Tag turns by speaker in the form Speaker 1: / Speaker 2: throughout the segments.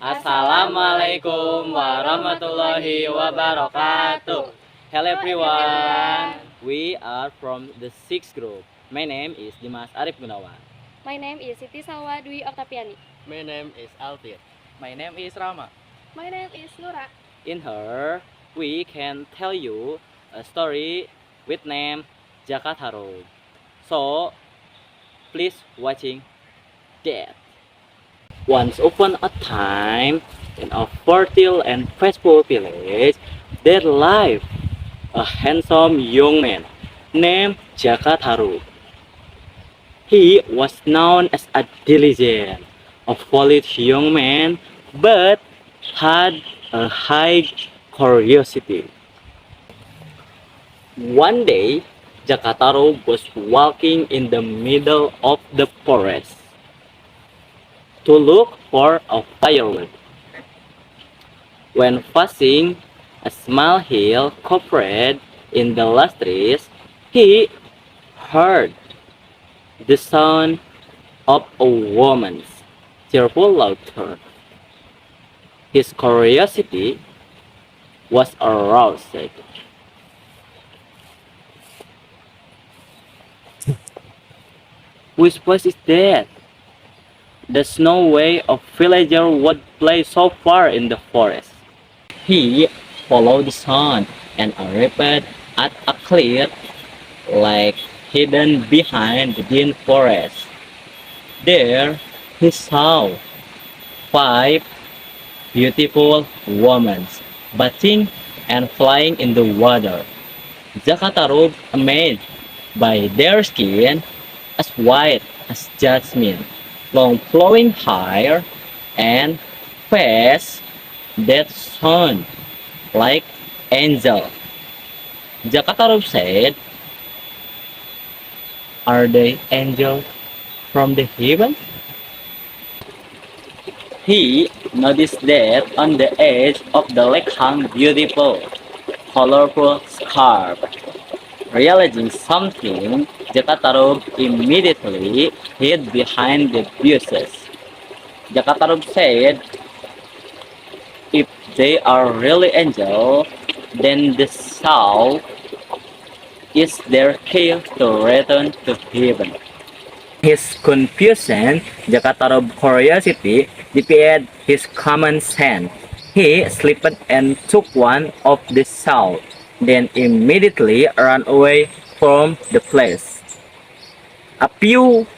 Speaker 1: Assalamualaikum warahmatullahi wabarakatuh. Hello everyone. We are from the 6th group. My name is Dimas Arif Gunawan.
Speaker 2: My name is Siti Salwa Dwi Oktaviani.
Speaker 3: My name is Altir.
Speaker 1: My name is Rama.
Speaker 2: My name is Nura.
Speaker 1: In her, we can tell you a story with name Jakarta Road. So, please watching that. Once upon a time, in a fertile and peaceful village, there lived a handsome young man named Jakataru. He was known as a diligent, a polite young man, but had a high curiosity. One day, Jakataru was walking in the middle of the forest to look for a firewood. When passing a small hill covered in the lush trees, he heard the sound of a woman's cheerful laughter. His curiosity was aroused. Whose voice is that? There's no way a villager would play so far in the forest. He followed the sound and arrived at a clear lake hidden behind the dense forest. There he saw 5 beautiful women bathing and flying in the water. Jakataru, amazed by their skin as white as jasmine, long flowing hair, and face that shone like angel. Jakataru said, "Are they angels from the heaven?" He noticed that on the edge of the lake hung beautiful, colorful scarf. Realizing something, Jakataru immediately hid behind the bushes. Jakataru said, "If they are really angels, then the soul is their key to return to heaven." His confusion, Jakataru's curiosity, defied his common sense. He slipped and took one of the souls, then immediately ran away from the place. A few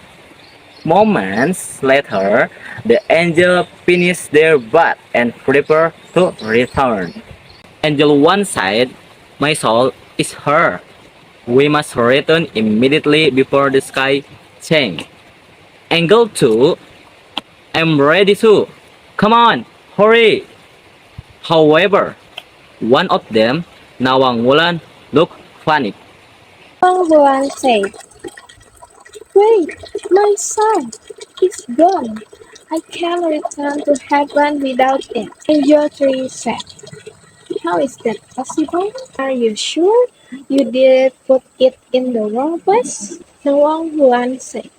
Speaker 1: moments later, the angel finished their bath and prepared to return. Angel 1 said, "My soul is here. We must return immediately before the sky changes." Angel 2, "I'm ready too. Come on, hurry." However, one of them, Nawang Wulan, looked funny.
Speaker 4: Nawang Wulan said, "Wait, my son is gone. I can't return to heaven without it." Angel 3 said, "How is that possible? Are you sure you did put it in the wrong place?" Nawang Wulan said,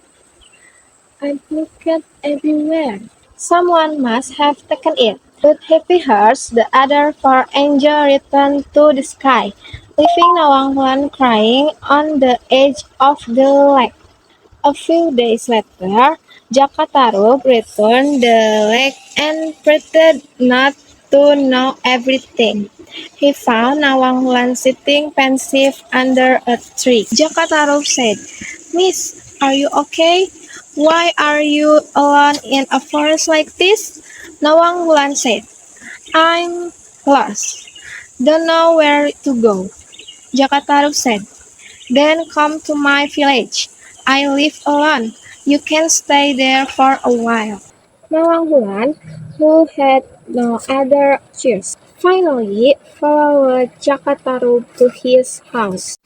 Speaker 4: "I've looked everywhere. Someone must have taken it." With happy hearts, the other 4 angels returned to the sky, leaving Nawang Wulan crying on the edge of the lake. A few days later, Jakataru returned the lake and pretended not to know everything. He found Nawang Wulan sitting pensive under a tree. Jakataru said, "Miss, are you okay? Why are you alone in a forest like this?" Nawang Wulan said, "I'm lost. Don't know where to go." Jakataru said, "Then come to my village. I live alone. You can stay there for a while." Nawang Wulan, who had no other choice, finally followed Jakataru to his house.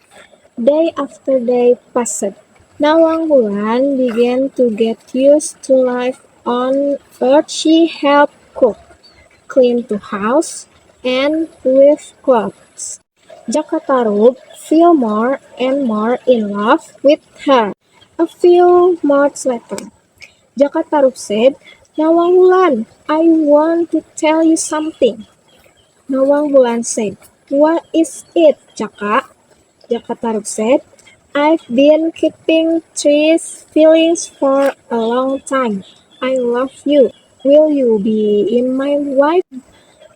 Speaker 4: Day after day passed. Nawang Wulan began to get used to life on earth. She helped cook, clean the house, and weave clothes. Jakataru fell more and more in love with her. A few months later, Jakataru said, Nawangwulan, I want to tell you something. Nawangwulan said. What is it, Jaka? Jaka Taruk said. I've been keeping these feelings for a long time. I love you. Will you be in my wife?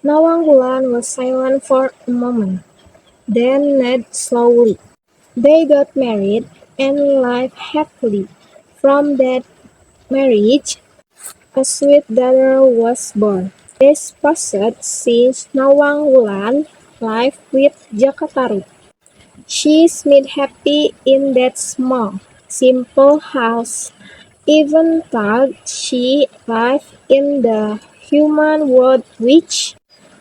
Speaker 4: Nawangwulan was silent for a moment, then said slowly. They got married and lived happily. From that marriage, a sweet daughter was born. This passed since Nawangwulan lived with Jakataru. She's made happy in that small, simple house. Even though she lived in the human world which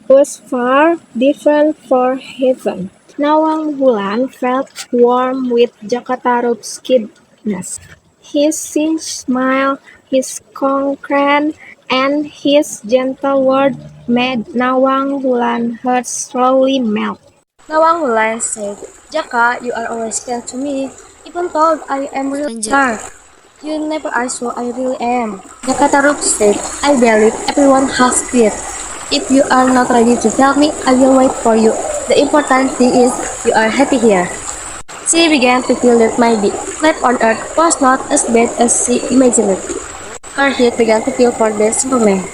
Speaker 4: was far different from heaven. Nawangwulan felt warm with Jakataru's kindness. His smile, his concern, and his gentle word made Nawangwulan heart slowly melt. Nawangwulan said, Jaka, you are always kind to me, even though I am really dark. You never asked who I really am. Jakatarup said, I believe everyone has fear. If you are not ready to tell me, I will wait for you. The important thing is you are happy here. She began to feel that maybe life on Earth was not as bad as she imagined. Her heart began to feel for the simple man.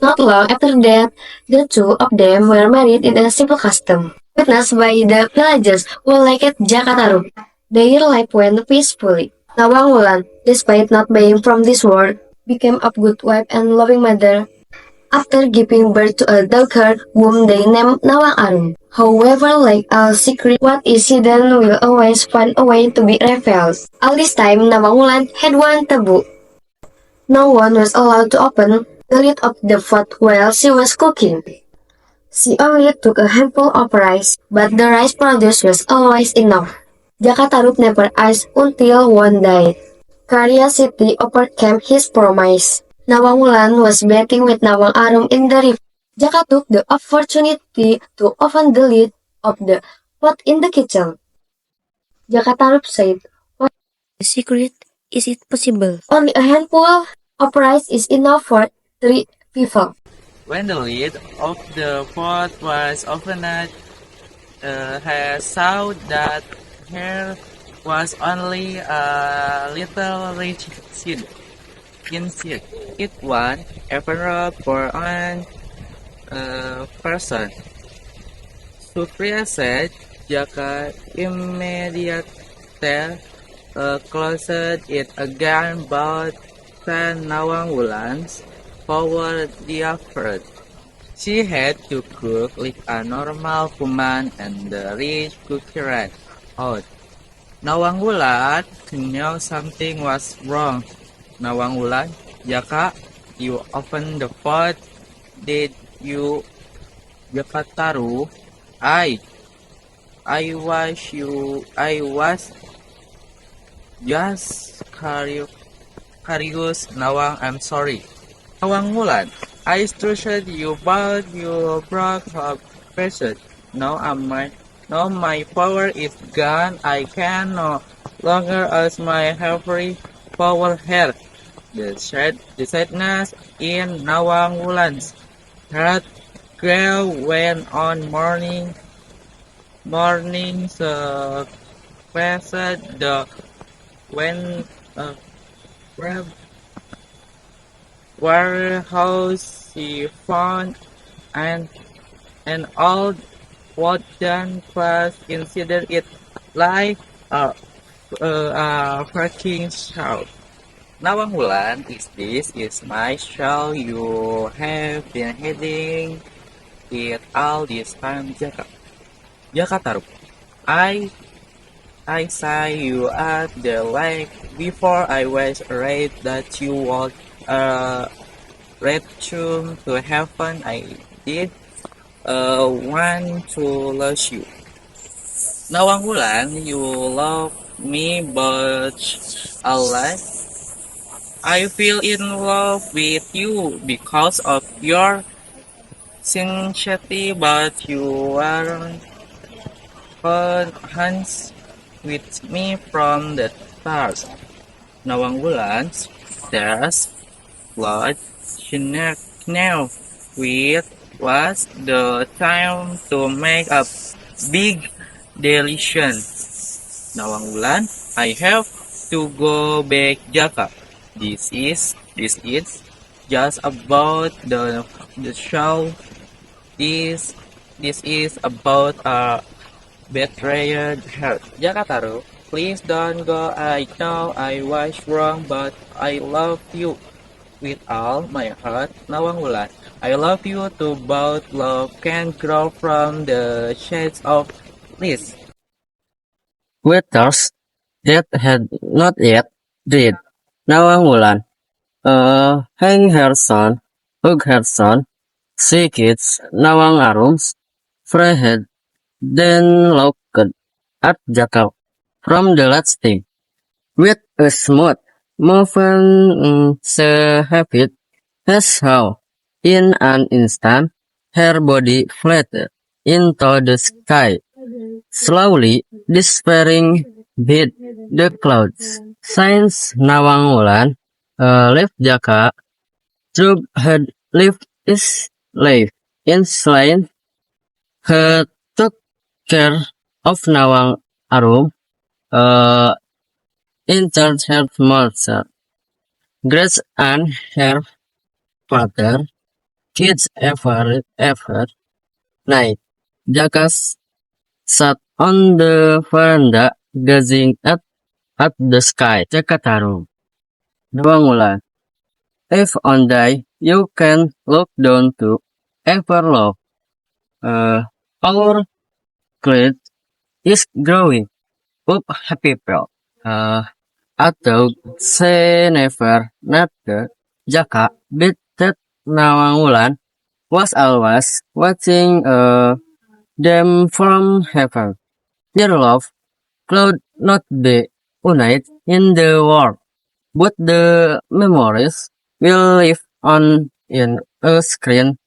Speaker 4: Not long after that, the two of them were married in a simple custom, witnessed by the villagers who liked Jakataru. Their life went peacefully. Nawangwulan, despite not being from this world, became a good wife and loving mother after giving birth to a daughter whom they named Nawang Arun. However, like all secret, what is hidden will always find a way to be revealed. All this time, Nawangwulan had one taboo. No one was allowed to open the lid of the pot while she was cooking. She only took a handful of rice, but the rice produced was always enough. Jakatarup never asked until one day. Curiosity overcame his promise. Nawangwulan was bathing with Nawang Arum in the river. Jaka took the opportunity to open the lid of the pot in the kitchen. Jakatarup said, "What is the secret? Is it possible? Only a handful of rice is enough for 3 people."
Speaker 1: When the lid of the pot was opened, he saw that here was only a little rich seed. Inside it one envelope for one person. Surprised, Jaka immediately closed it again, but then Nawangwulan's forward the effort. She had to cook like a normal woman, and the rich cook ran out. Nawangwulan knew something was wrong. Nawangwulan, Jaka, you opened the pot. Did you, Jakataru? I was just curious. Nawang, I'm sorry. Nawangwulan, I trusted you, but you broke a pressure. Now my power is gone. I can no longer use my every power here. The sadness in Nawangwulan's heart grew when on mornings passed the when where warehouse she found an old wooden class considered it like a freaking shout. Nawangwulan, is my show. You have been heading it all this time, Jakataru. I I saw you at the lake before. I was afraid that you would return to heaven. I did want to lose you. Nawangwulan, you love me, but Allah, I feel in love with you because of your sincerity, but you aren't honest with me from the start. Nawangwulan, there's
Speaker 5: what now with was the time to make a big decision. Nawang Wulan, I have to go back Jaka. This is just about the show. This is about a betrayed heart. Jakataru, please don't go. I know I was wrong, but I love you with all my heart. Nawang Wulan, I love you too. Both love can grow from the shades of this. Waiters that had not yet read. Nawang Wulan, hang her son, hug her son, see kids, Nawang Arums, Frehead, then looked at Jacob from the last thing. With a smooth movement so habit as how, in an instant, her body fluttered into the sky, slowly disappearing behind the clouds. Since Nawang Wulan left Jaka, Trub had lived his life in slain. He took care of Nawang Arum, uh, in charge her mother, Grace and her father, kids ever night. Jaka sat on the veranda gazing at the sky. Jakataru. Nawang Wulan. If on day you can look down to ever love, our creed is growing up happy people. Atau say never never Jaka bet that Nawang Wulan was always watching them from heaven. Their love could not be united in the world, but the memories will live on in a screen